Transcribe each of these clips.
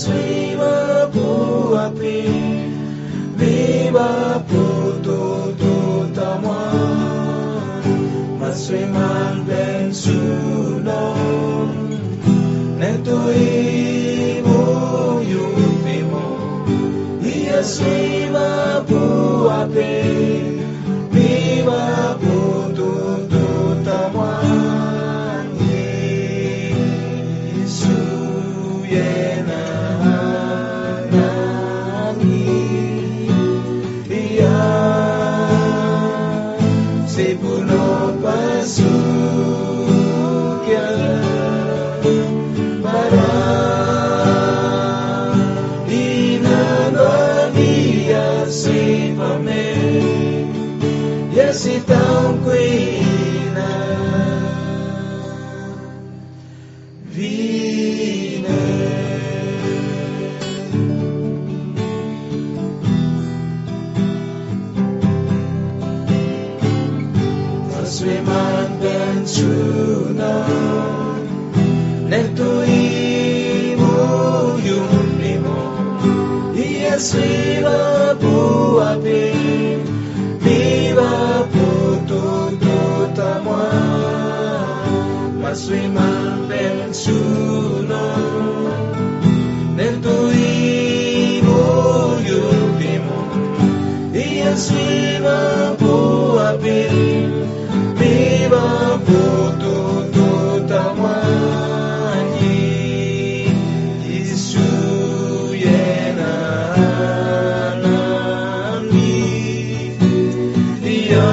viva por api, viva por todo tamuan, mas man ben suno, neto ibu yupimo, Yes, viva por api, viva por todo tamuan, Yesu yena. Sepuno pasukya para dinanania sepame yesitang kuina vine. Swiman ben suno, neto imu yumimo, yes viva por api, viva por todo tamuan, mas swiman ben suno, neto imu yumimo, yes viva por api. Viva por todo tamuan, Yesu yena nami, dia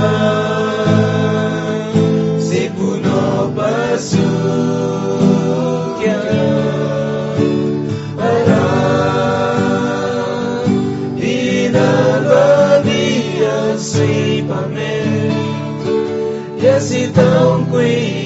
sepuno pasukya para dinalania sepame. Yes, itong queen.